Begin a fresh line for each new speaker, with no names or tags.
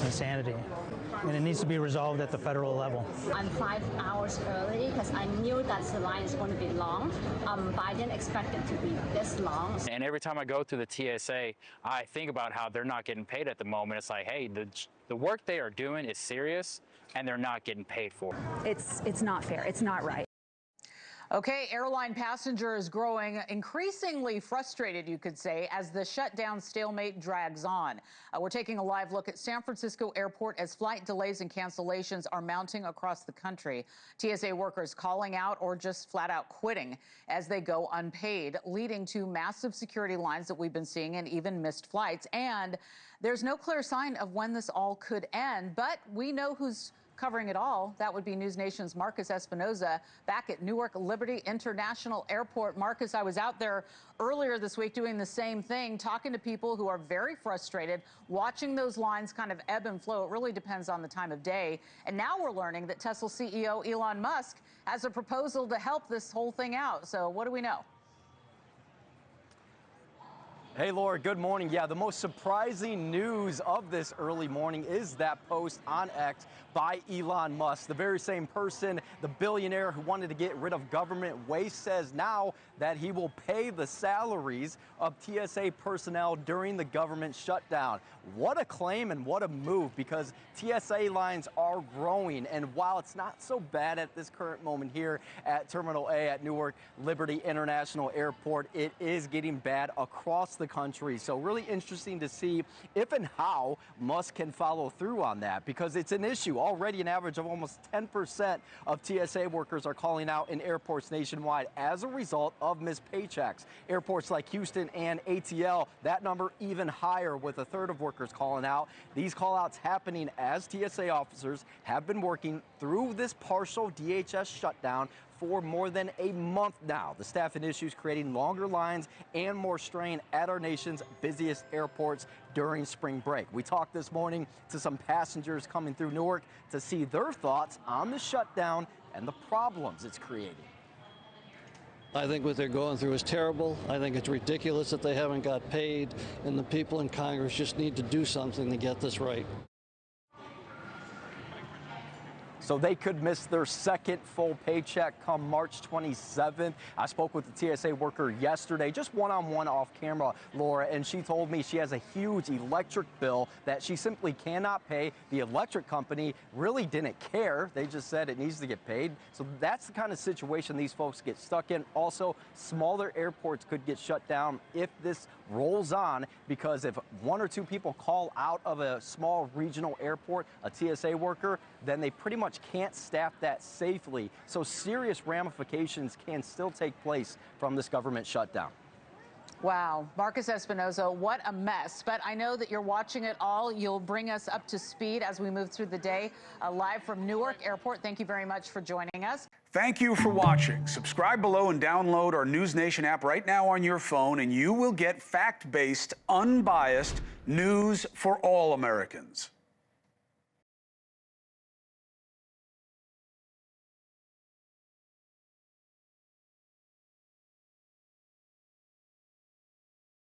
insanity, and it needs to be resolved at the federal level.
I'm 5 hours early because I knew that the line is going to be long, but I didn't expect it to be this long.
And every time I go through the TSA, I think about how they're not getting paid at the moment. It's like, hey, the work they are doing is serious, and they're not getting paid for it.
It's not fair. It's not right.
Okay, airline passengers growing increasingly frustrated, you could say, as the shutdown stalemate drags on. We're taking a live look at San Francisco Airport as flight delays and cancellations are mounting across the country. TSA workers calling out or just flat out quitting as they go unpaid, leading to massive security lines that we've been seeing and even missed flights. And there's no clear sign of when this all could end, but we know who's covering it all. That would be NewsNation's Marcus Espinoza back at Newark Liberty International Airport. Marcus, I was out there earlier this week doing the same thing, talking to people who are very frustrated, watching those lines kind of ebb and flow. It really depends on the time of day. And now we're learning that Tesla CEO Elon Musk has a proposal to help this whole thing out. So what do we know?
Hey, Laura, good morning. Yeah, the most surprising news of this early morning is that post on X by Elon Musk, the very same person, the billionaire who wanted to get rid of government waste, says now that he will pay the salaries of TSA personnel during the government shutdown. What a claim and what a move, because TSA lines are growing. And while it's not so bad at this current moment here at Terminal A at Newark Liberty International Airport, it is getting bad across the country. So really interesting to see if and how Musk can follow through on that, because it's an issue. Already an average of almost 10% of TSA workers are calling out in airports nationwide as a result of missed paychecks. Airports like Houston and ATL, that number even higher, with a third of workers calling out. These call outs happening as TSA officers have been working through this partial DHS shutdown for more than a month now. The staffing issues creating longer lines and more strain at our nation's busiest airports during spring break. We talked this morning to some passengers coming through Newark to see their thoughts on the shutdown and the problems it's creating.
I think what they're going through is terrible. I think it's ridiculous that they haven't got paid, and the people in Congress just need to do something to get this right.
So they could miss their second full paycheck come March 27th. I spoke with the TSA worker yesterday, just one-on-one off camera, Laura, and she told me she has a huge electric bill that she simply cannot pay. The electric company really didn't care. They just said it needs to get paid. So that's the kind of situation these folks get stuck in. Also, smaller airports could get shut down if this rolls on, because if one or two people call out of a small regional airport, a TSA worker, then they pretty much can't staff that safely. So serious ramifications can still take place from this government shutdown.
Wow, Marcus Espinoza, what a mess. But I know that you're watching it all. You'll bring us up to speed as we move through the day. Live from Newark Airport, thank you very much for joining us.
Thank you for watching. Subscribe below and download our NewsNation app right now on your phone, and you will get fact-based, unbiased news for all Americans.